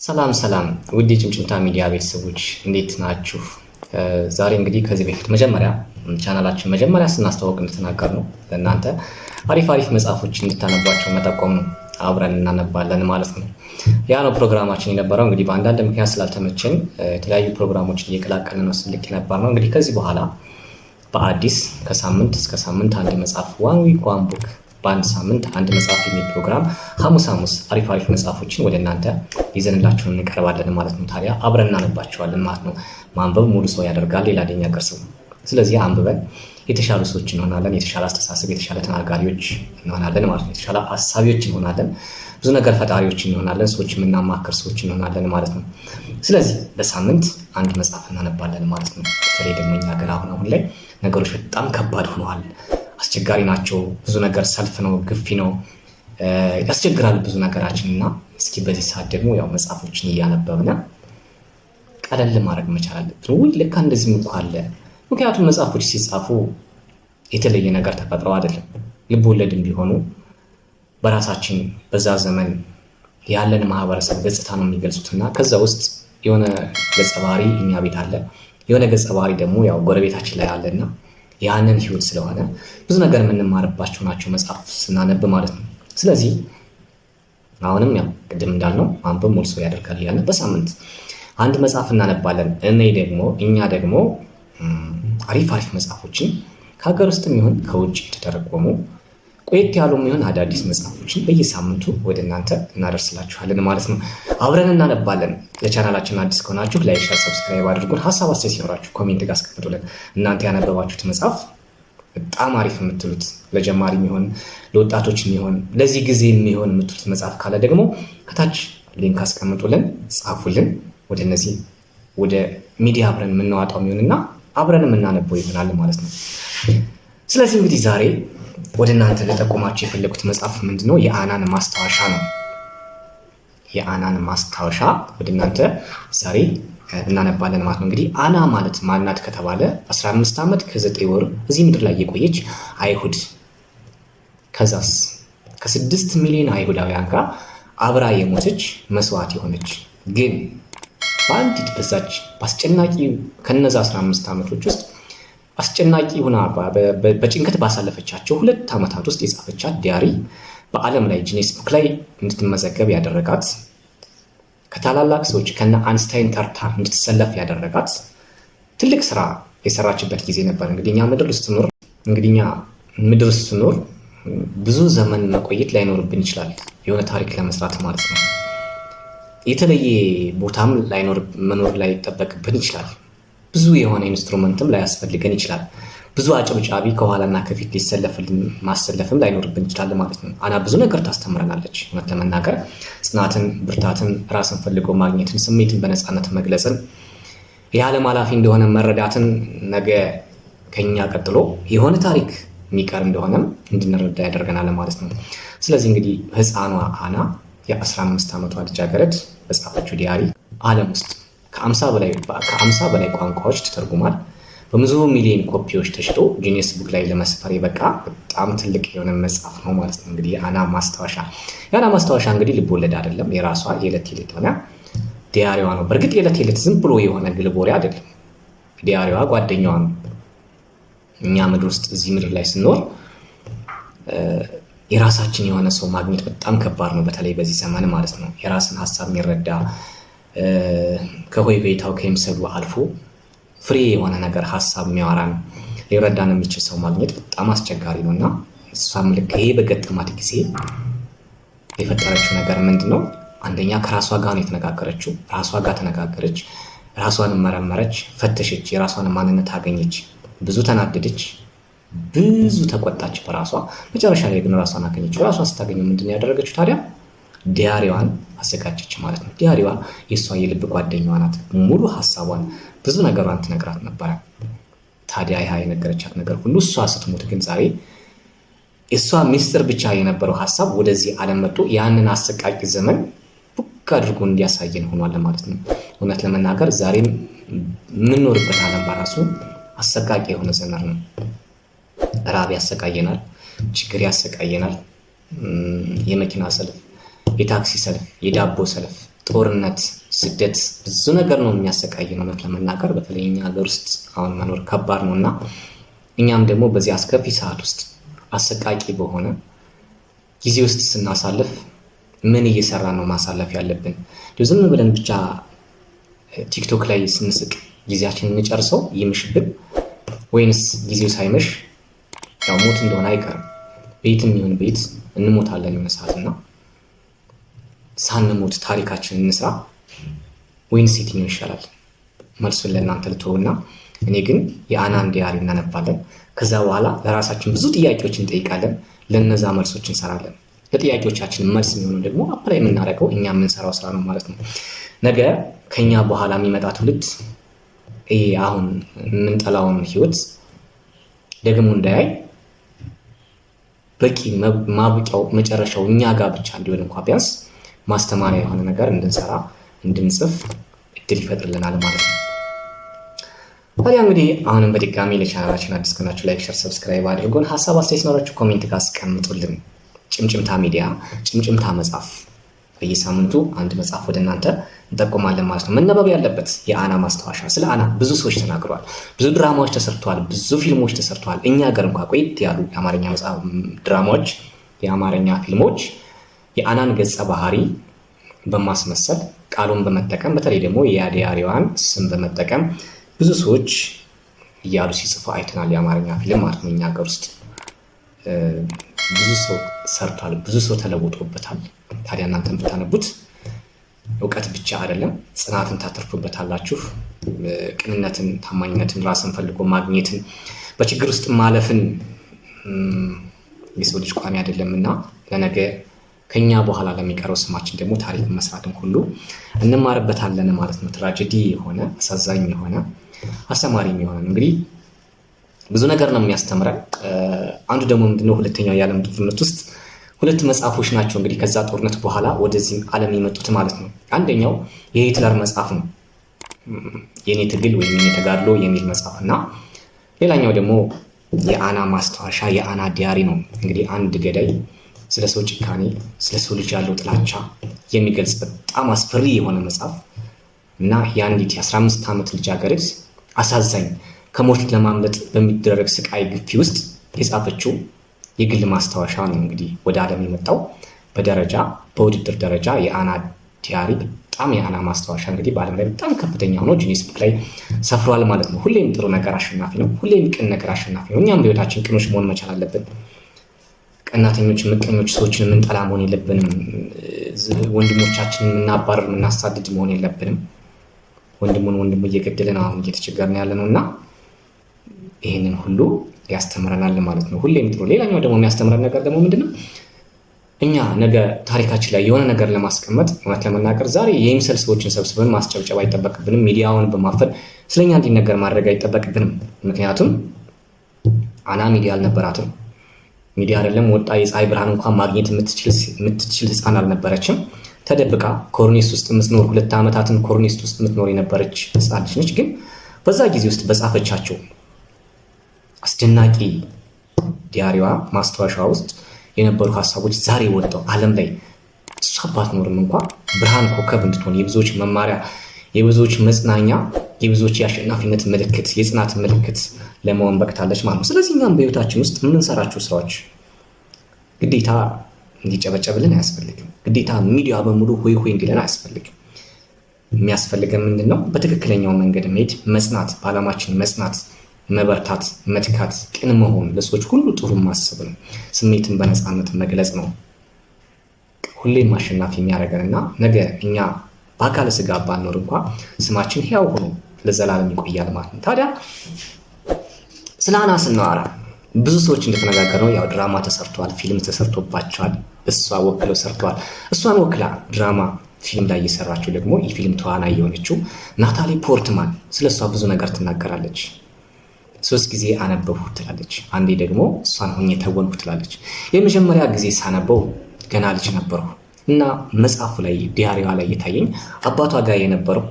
ሰላም ሰላም ውድ የጭምጭምታ ሚዲያ ቤተሰቦች እንዴት ናችሁ? ዛሬ እንግዲህ ከዚህ በፊት ቻናላችን መጀመሪያ ስናስተዋውቅ እንደተናገር ነው ለእናንተ አሪፍ መጽሐፎች እንድታነቧቸው መጠቆም አብረን እናነባለን ማለት ነው። ያ ነው ፕሮግራማችን የነበረው። እንግዲህ በአንዳንድ ምክንያት ስላልተመቸን የተለያዩ ፕሮግራሞችን እየቀላቀልን ነው ስንልክ ነበር ነው። እንግዲህ ከዚህ በኋላ በአዲስ ከሳምንት እስከ ሳምንት አንድ መጽሐፍ ዋን ዊክ ዋን ቡክ በአንድ ሳምንት አንድ መጽሐፍ የሚል ፕሮግራም ሐሙስ አሪፍ መጽሐፎችን ወደ እናንተ ይዘንላችሁ እንቀርባለን ማለት ነው። ታዲያ አብረን እናነባቸዋለን ማለት ነው። ማንበብ ሙሉ ሰው ያደርጋል ሌላ ደኛ ቅርሰው። ስለዚህ አንብበን የተሻሉ ሰዎች እንሆናለን፣ የተሻለ አስተሳሰብ፣ የተሻለ ተናጋሪዎች እንሆናለን ማለት ነው። የተሻለ አሳቢዎች እንሆናለን፣ ብዙ ነገር ፈጣሪዎች እንሆናለን፣ ሰዎች የምናማክር ሰዎች እንሆናለን ማለት ነው። ስለዚህ በሳምንት አንድ መጽሐፍ እናነባለን ማለት ነው። በተለይ ደግሞ እኛ ሀገር አሁን ላይ ነገሮች በጣም ከባድ ሆነዋል፣ አስቸጋሪ ናቸው። ብዙ ነገር ሰልፍ ነው፣ ግፊ ነው፣ ያስቸግራል ብዙ ነገራችን እና እስኪ በዚህ ሰዓት ደግሞ ያው መጽሐፎችን እያነበብን ቀለል ማድረግ መቻል አለብን። ወይ ልክ እንደዚህም እንኳን አለ። ምክንያቱም መጽሐፎች ሲጻፉ የተለየ ነገር ተፈጥረው አይደለም። ልብ ወለድም ቢሆኑ በራሳችን በዛ ዘመን ያለን ማህበረሰብ ገጽታ ነው የሚገልጹትና ከዛ ውስጥ የሆነ ገጸ ባህሪ እኛ ቤት አለ፣ የሆነ ገጸ ባህሪ ደግሞ ያው ጎረቤታችን ላይ አለና ያንን ህይወት ስለሆነ ብዙ ነገር የምንማርባቸው ናቸው መጽሐፍ ስናነብ ማለት ነው። ስለዚህ አሁንም ያው ቅድም እንዳልነው ማንበብ ሙሉ ሰው ያደርጋል ያለ በሳምንት አንድ መጽሐፍ እናነባለን። እኛ ደግሞ አሪፍ መጽሐፎችን ከሀገር ውስጥም ይሁን ከውጭ የተተረጎሙ ቆየት ያሉም ይሁን አዳዲስ መጽሐፎችን በየሳምንቱ ወደ እናንተ እናደርስላችኋለን ማለት ነው። አብረን እናነባለን። ለቻናላችን አዲስ ከሆናችሁ ላይክ፣ ሼር፣ ሰብስክራይብ አድርጉን። ሀሳብ አስተያየት ሲኖራችሁ ኮሜንት ጋር አስቀምጡልን። እናንተ ያነበባችሁት መጽሐፍ በጣም አሪፍ የምትሉት ለጀማሪ የሚሆን ለወጣቶች የሚሆን ለዚህ ጊዜ የሚሆን የምትሉት መጽሐፍ ካለ ደግሞ ከታች ሊንክ አስቀምጡልን፣ ጻፉልን። ወደ ሚዲያ አብረን የምናዋጣው የሚሆንና አብረን የምናነበው ይሆናል ማለት ነው። ስለዚህ እንግዲህ ዛሬ ወደ እናንተ ለጠቆማችሁ የፈለጉት መጽሐፍ ምንድነው? የአናን ማስታወሻ ነው። የአናን ማስታወሻ ወደ እናንተ ዛሬ እናነባለን ማለት ነው። እንግዲህ አና ማለት ማናት ከተባለ 15 ዓመት ከ9 ወር እዚህ ምድር ላይ የቆየች አይሁድ፣ ከዛስ ከ6 ሚሊዮን አይሁዳውያን ጋር አብራ የሞተች መስዋዕት የሆነች ግን በአንዲት በዛች በአስጨናቂ ከነዛ 15 ዓመቶች ውስጥ አስጨናቂ ሆና በጭንቀት ባሳለፈቻቸው 2 ዓመታት ውስጥ የጻፈቻት ዲያሪ በዓለም ላይ ጂኔስ ቡክ ላይ እንድትመዘገብ ያደረጋት፣ ከታላላቅ ሰዎች ከነ አንስታይን ተርታ እንድትሰለፍ ያደረጋት ትልቅ ስራ የሰራችበት ጊዜ ነበር። እንግዲህ እኛ ምድር ውስጥ ስኖር ብዙ ዘመን መቆየት ላይኖርብን ይችላል፣ የሆነ ታሪክ ለመስራት ማለት ነው። የተለየ ቦታም መኖር ላይ ይጠበቅብን ይችላል። ብዙ የሆነ ኢንስትሩመንትም ላያስፈልገን ይችላል። ብዙ አጨብጫቢ ከኋላና ከፊት ሊሰለፍልን ማሰለፍም ላይኖርብን ይችላል ማለት ነው። አና ብዙ ነገር ታስተምረናለች። እውነት ለመናገር ጽናትን፣ ብርታትን፣ ራስን ፈልጎ ማግኘትን፣ ስሜትን በነፃነት መግለጽን፣ የዓለም ኃላፊ እንደሆነ መረዳትን፣ ነገ ከኛ ቀጥሎ የሆነ ታሪክ የሚቀር እንደሆነም እንድንረዳ ያደርገናል ማለት ነው። ስለዚህ እንግዲህ ህፃኗ አና የ15 ዓመቷ ልጃገረድ በጻፈችው ዲያሪ ዓለም ውስጥ ከ50 በላይ ቋንቋዎች ተተርጉሟል። በብዙ ሚሊዮን ኮፒዎች ተሽጦ ጂኒየስ ቡክ ላይ ለመስፈር የበቃ በጣም ትልቅ የሆነ መጽሐፍ ነው ማለት ነው። እንግዲህ የአና ማስታወሻ እንግዲህ ልብ ወለድ አይደለም፣ የራሷ የዕለት የሆነ ዲያሪዋ ነው። በእርግጥ የዕለት ዝም ብሎ የሆነ ግልቦሪ አይደለም፣ ዲያሪዋ ጓደኛዋ ነው። እኛ ምድር ውስጥ እዚህ ምድር ላይ ስንኖር የራሳችን የሆነ ሰው ማግኘት በጣም ከባድ ነው፣ በተለይ በዚህ ዘመን ማለት ነው። የራስን ሀሳብ የሚረዳ ከሆይ ቤታው ከሚሰዱ አልፎ ፍሬ የሆነ ነገር ሀሳብ የሚያወራን ሊረዳን የሚችል ሰው ማግኘት በጣም አስቸጋሪ ነው እና እሷም ልክ ይሄ በገጠማት ጊዜ የፈጠረችው ነገር ምንድን ነው? አንደኛ ከራሷ ጋር ነው የተነጋገረችው። ራሷ ጋር ተነጋገረች፣ ራሷን መረመረች፣ ፈተሸች፣ የራሷን ማንነት አገኘች። ብዙ ተናደደች፣ ብዙ ተቆጣች በራሷ። መጨረሻ ላይ ግን ራሷን አገኘች። ራሷን ስታገኘው ምንድን ነው ያደረገችው ታዲያ? ዲያሪዋን አዘጋጀች ማለት ነው። ዲያሪዋ የእሷ የልብ ጓደኛዋ ናት። ሙሉ ሀሳቧን ብዙ ነገሯን ትነግራት ነበረ። ታዲያ ይህ የነገረቻት ነገር ሁሉ እሷ ስትሞት ግን ዛሬ የእሷ ሚስጥር ብቻ የነበረው ሀሳብ ወደዚህ ዓለም መጥቶ ያንን አሰቃቂ ዘመን ቡክ አድርጎ እንዲያሳየን ሆኗል ማለት ነው። እውነት ለመናገር ዛሬም የምንኖርበት ዓለም በራሱ አሰቃቂ የሆነ ዘመን ነው። ራብ ያሰቃየናል፣ ችግር ያሰቃየናል፣ የመኪና ሰልፍ፣ የታክሲ ሰልፍ፣ የዳቦ ሰልፍ፣ ጦርነት፣ ስደት ብዙ ነገር ነው የሚያሰቃየን። እውነት ለመናገር በተለይ እኛ ሀገር ውስጥ አሁን መኖር ከባድ ነው እና እኛም ደግሞ በዚህ አስከፊ ሰዓት ውስጥ አሰቃቂ በሆነ ጊዜ ውስጥ ስናሳልፍ ምን እየሰራ ነው ማሳለፍ ያለብን? ዝም ብለን ብቻ ቲክቶክ ላይ ስንስቅ ጊዜያችንን እንጨርሰው ይምሽብን፣ ወይንስ ጊዜው ሳይመሽ ያው ሞት እንደሆነ አይቀርም ቤትም ይሁን ቤት እንሞታለን የሆነ ሰዓት እና ሳንሞት ታሪካችንን እንስራ ወይንስ የትኛው ይሻላል? መልሱን ለእናንተ ልተውና እኔ ግን የአናን ዲያሪ እናነባለን። ከዛ በኋላ ለራሳችን ብዙ ጥያቄዎች እንጠይቃለን። ለነዛ መልሶች እንሰራለን። ለጥያቄዎቻችን መልስ የሚሆነው ደግሞ አፕላይ የምናደርገው እኛ የምንሰራው ስራ ነው ማለት ነው። ነገ ከኛ በኋላ የሚመጣ ትውልድ ይሄ አሁን የምንጠላውን ህይወት ደግሞ እንዳያይ በቂ ማብቂያው መጨረሻው እኛ ጋር ብቻ እንዲሆን እንኳ ቢያንስ ማስተማሪያ የሆነ ነገር እንድንሰራ እንድንጽፍ እድል ይፈጥርልናል ማለት ነው። ታዲያ እንግዲህ አሁንም በድጋሚ ለቻናላችን አዲስ ከሆናችሁ ላይክ፣ ሼር፣ ሰብስክራይብ አድርጎን ሀሳብ አስተያየት ኖራችሁ ኮሜንት ጋር አስቀምጡልን። ጭምጭምታ ሚዲያ ጭምጭምታ መጽሐፍ በየሳምንቱ አንድ መጽሐፍ ወደ እናንተ እንጠቁማለን ማለት ነው። መነበብ ያለበት የአና ማስታወሻ። ስለ አና ብዙ ሰዎች ተናግረዋል። ብዙ ድራማዎች ተሰርተዋል። ብዙ ፊልሞች ተሰርተዋል። እኛ ሀገር እንኳ ቆይት ያሉ የአማርኛ ድራማዎች፣ የአማርኛ ፊልሞች የአናን ገጸ ባህሪ በማስመሰል ቃሉን በመጠቀም በተለይ ደግሞ የዲያሪዋን ስም በመጠቀም ብዙ ሰዎች እያሉ ሲጽፉ አይተናል። የአማርኛ ፊልም ማለት ነው። እኛ ሀገር ውስጥ ብዙ ሰው ሰርቷል። ብዙ ሰው ተለውጦበታል። ታዲያ እናንተን ብታነቡት እውቀት ብቻ አይደለም ጽናትን ታተርፉበታላችሁ። ቅንነትን፣ ታማኝነትን፣ ራስን ፈልጎ ማግኘትን፣ በችግር ውስጥ ማለፍን የሰው ልጅ ቋሚ አይደለም እና ለነገ ከኛ በኋላ ለሚቀረው ስማችን ደግሞ ታሪክ መስራትን ሁሉ እንማርበታለን ማለት ነው። ትራጀዲ የሆነ አሳዛኝ የሆነ አስተማሪም የሆነ እንግዲህ ብዙ ነገር ነው የሚያስተምረን። አንዱ ደግሞ ምንድነው ሁለተኛው የዓለም ጦርነት ውስጥ ሁለት መጽሐፎች ናቸው እንግዲህ ከዛ ጦርነት በኋላ ወደዚህ ዓለም የመጡት ማለት ነው። አንደኛው የሂትለር መጽሐፍ ነው የኔ ትግል ወይም የኔ ተጋድሎ የሚል መጽሐፍ እና ሌላኛው ደግሞ የአና ማስታወሻ የአና ዲያሪ ነው። እንግዲህ አንድ ገዳይ ስለ ሰው ጭካኔ፣ ስለ ሰው ልጅ ያለው ጥላቻ የሚገልጽ በጣም አስፈሪ የሆነ መጽሐፍ እና የአንዲት የ15 ዓመት ልጃገረድ አሳዛኝ ከሞት ለማምለጥ በሚደረግ ስቃይ ግፊ ውስጥ የጻፈችው የግል ማስታወሻ ነው። እንግዲህ ወደ ዓለም የመጣው በደረጃ በውድድር ደረጃ የአና ዲያሪ በጣም የአና ማስታወሻ እንግዲህ በዓለም ላይ በጣም ከፍተኛ ሆኖ ጂኒስ ቡክ ላይ ሰፍሯል ማለት ነው። ሁሌም ጥሩ ነገር አሸናፊ ነው። ሁሌም ቅን ነገር አሸናፊ ነው። እኛም በህይወታችን ቅኖች መሆን መቻል አለብን። ቀናተኞች፣ ምቀኞች ሰዎችን የምንጠላ መሆን የለብንም። ወንድሞቻችንን የምናባረር የምናሳድድ መሆን የለብንም። ወንድሙ እየገደለን አሁን እየተቸገርን ያለ ነው እና ይህንን ሁሉ ያስተምረናል ማለት ነው። ሁሌም ጥሩ። ሌላኛው ደግሞ የሚያስተምረን ነገር ደግሞ ምንድነው? እኛ ነገ ታሪካችን ላይ የሆነ ነገር ለማስቀመጥ እውነት ለመናገር ዛሬ የይምሰል ሰዎችን ሰብስበን ማስጨብጨብ አይጠበቅብንም። ሚዲያውን በማፈን ስለኛ እንዲነገር ማድረግ አይጠበቅብንም። ምክንያቱም አና ሚዲያ አልነበራትም። ሚዲያ አይደለም ወጣ የፀሐይ ብርሃን እንኳን ማግኘት የምትችል ህፃን አልነበረችም። ተደብቃ ኮርኒስ ውስጥ የምትኖር 2 ዓመታትን ኮርኒስ ውስጥ የምትኖር የነበረች ህፃን ልጅ ነች። ግን በዛ ጊዜ ውስጥ በጻፈቻቸው አስደናቂ ዲያሪዋ ማስታወሻ ውስጥ የነበሩ ሀሳቦች ዛሬ ወጥተው ዓለም ላይ እሷ ባትኖርም እንኳ ብርሃን ኮከብ እንድትሆን የብዙዎች መማሪያ፣ የብዙዎች መጽናኛ፣ የብዙዎች የአሸናፊነት ምልክት፣ የጽናት ምልክት ለመሆን በቅታለች ማለት ነው። ስለዚህ እኛም በህይወታችን ውስጥ የምንሰራቸው ስራዎች ግዴታ እንዲጨበጨብልን አያስፈልግም። ግዴታ ሚዲያ በሙሉ ሆይ ሆይ እንዲለን አያስፈልግም። የሚያስፈልገን ምንድን ነው? በትክክለኛው መንገድ መሄድ፣ መጽናት፣ በዓላማችን መጽናት፣ መበርታት፣ መትካት፣ ቅን መሆን፣ ለሰዎች ሁሉ ጥሩ ማሰብ ነው። ስሜትን በነፃነት መግለጽ ነው ሁሌም አሸናፊ የሚያደርገን እና ነገ እኛ በአካለ ስጋ ባንኖር እንኳ ስማችን ሕያው ሆኖ ለዘላለም ይቆያል ማለት ነው። ታዲያ ስለ አና ስናወራ ብዙ ሰዎች እንደተነጋገረው ያው ድራማ ተሰርቷል፣ ፊልም ተሰርቶባቸዋል። እሷ ወክለው ሰርተዋል። እሷን ወክላ ድራማ ፊልም ላይ እየሰራችው ደግሞ የፊልም ተዋናይ የሆነችው ናታሊ ፖርትማን ስለ እሷ ብዙ ነገር ትናገራለች። 3 ጊዜ አነበብኩ ትላለች። አንዴ ደግሞ እሷን ሆኜ ተወንኩ ትላለች። የመጀመሪያ ጊዜ ሳነበው ገና ልጅ ነበርኩ እና መጽሐፉ ላይ ዲያሪዋ ላይ የታየኝ አባቷ ጋር የነበረው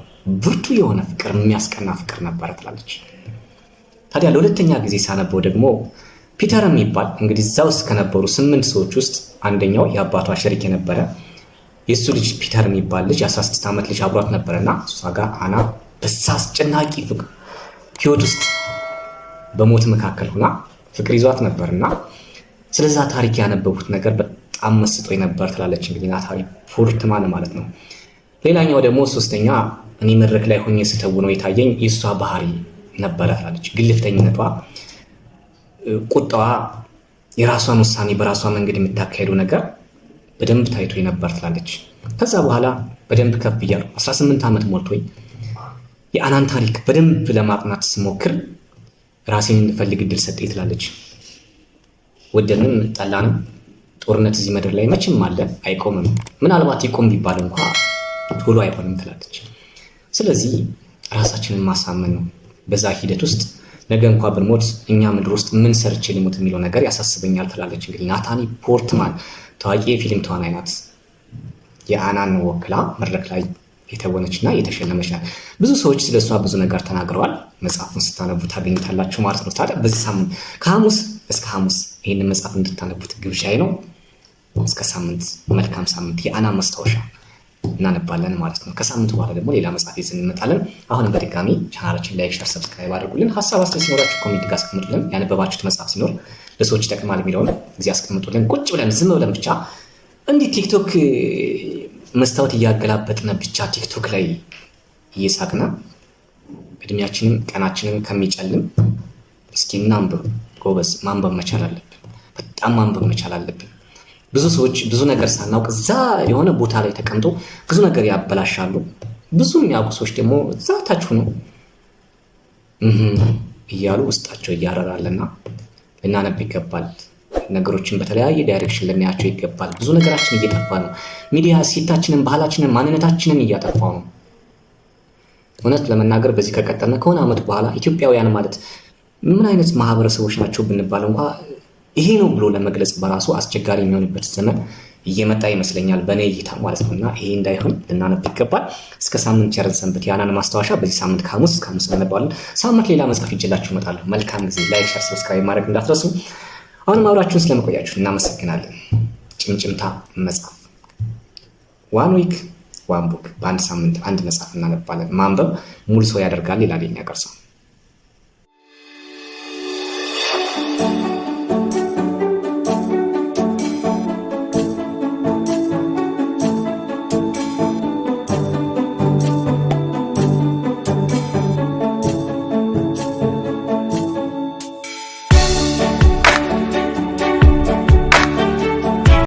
ብርቱ የሆነ ፍቅር፣ የሚያስቀና ፍቅር ነበረ ትላለች። ታዲያ ለሁለተኛ ጊዜ ሳነበው ደግሞ ፒተር የሚባል እንግዲህ እዛ ውስጥ ከነበሩ 8 ሰዎች ውስጥ አንደኛው የአባቷ ሸሪክ የነበረ የእሱ ልጅ ፒተር የሚባል ልጅ 16 ዓመት ልጅ አብሯት ነበረና እሷ ጋር አና በዛ አስጨናቂ ፍቅር ህይወት ውስጥ በሞት መካከል ሆና ፍቅር ይዟት ነበርና ስለዛ ታሪክ ያነበቡት ነገር በጣም መስጦኝ ነበር ትላለች እንግዲህ ናታሊ ፖርትማን ማለት ነው። ሌላኛው ደግሞ ሶስተኛ እኔ መድረክ ላይ ሆኜ ስተውነው የታየኝ የእሷ ባህሪ ነበረ ትላለች። ግልፍተኝነቷ፣ ቁጣዋ፣ የራሷን ውሳኔ በራሷ መንገድ የምታካሄደው ነገር በደንብ ታይቶ ነበር ትላለች። ከዛ በኋላ በደንብ ከፍ ብያለሁ 18 ዓመት ሞልቶኝ የአናን ታሪክ በደንብ ለማጥናት ስሞክር ራሴን እንድፈልግ እድል ሰጠኝ ትላለች። ወደንም ጠላንም ጦርነት እዚህ ምድር ላይ መቼም አለ፣ አይቆምም። ምናልባት ይቆም ቢባል እንኳ ቶሎ አይሆንም ትላለች። ስለዚህ ራሳችንን ማሳመን ነው። በዛ ሂደት ውስጥ ነገ እንኳ ብንሞት እኛ ምድር ውስጥ ምን ሰርቼ ልሞት የሚለው ነገር ያሳስበኛል ትላለች። እንግዲህ ናታሊ ፖርትማን ታዋቂ የፊልም ተዋናይ ናት። የአናን ወክላ መድረክ ላይ የተወነችና የተሸለመች ናት። ብዙ ሰዎች ስለሷ ብዙ ነገር ተናግረዋል። መጽሐፉን ስታነቡ ታገኙታላችሁ ማለት ነው። ታዲያ በዚህ ሳምንት ከሐሙስ እስከ ሐሙስ ይህንን መጽሐፍ እንድታነቡት ግብዣዬ ነው። እስከ ሳምንት መልካም ሳምንት። የአናን ማስታወሻ እናነባለን ማለት ነው። ከሳምንቱ በኋላ ደግሞ ሌላ መጽሐፍ ይዘን እንመጣለን። አሁንም በድጋሚ ቻናላችን ላይክ፣ ሼር፣ ሰብስክራይብ አድርጉልን። ሀሳብ አስተያየት ሲኖራችሁ ኮሜንት ጋር አስቀምጡልን። ያነበባችሁት መጽሐፍ ሲኖር ለሰዎች ይጠቅማል የሚለውን ጊዜ አስቀምጡልን። ቁጭ ብለን ዝም ብለን ብቻ እንዲህ ቲክቶክ መስታወት እያገላበጥን ብቻ ቲክቶክ ላይ እየሳቅና እድሜያችንን ቀናችንን ከሚጨልም እስኪ እናንብብ። ጎበዝ ማንበብ መቻል አለብን። በጣም ማንበብ መቻል አለብን። ብዙ ሰዎች ብዙ ነገር ሳናውቅ እዛ የሆነ ቦታ ላይ ተቀምጦ ብዙ ነገር ያበላሻሉ። ብዙ የሚያውቁ ሰዎች ደግሞ እዛ ታች ሆነው እያሉ ውስጣቸው እያረራልና ልናነብ ይገባል። ነገሮችን በተለያየ ዳይሬክሽን ልናያቸው ይገባል። ብዙ ነገራችን እየጠፋ ነው። ሚዲያ ሴታችንን፣ ባህላችንን፣ ማንነታችንን እያጠፋው ነው። እውነት ለመናገር በዚህ ከቀጠልን ከሆነ ዓመት በኋላ ኢትዮጵያውያን ማለት ምን አይነት ማህበረሰቦች ናቸው ብንባል እንኳ ይሄ ነው ብሎ ለመግለጽ በራሱ አስቸጋሪ የሚሆንበት ዘመን እየመጣ ይመስለኛል፣ በእኔ እይታ ማለት ነው። እና ይሄ እንዳይሆን ልናነብ ይገባል። እስከ ሳምንት ቸርን ሰንብት። የአናን ማስታወሻ በዚህ ሳምንት ከሐሙስ እስከ ሐሙስ እናነባለን። ሳምንት ሌላ መጽሐፍ ይዤላችሁ እመጣለሁ። መልካም ጊዜ። ላይክ፣ ሼር፣ ሰብስክራይብ ማድረግ እንዳትረሱ። አሁንም አብራችሁን ስለመቆያችሁ እናመሰግናለን። ጭምጭምታ መጽሐፍ ዋን ዊክ ዋን ቡክ፣ በአንድ ሳምንት አንድ መጽሐፍ እናነባለን። ማንበብ ሙሉ ሰው ያደርጋል ይላል የኛ ቀርሰው።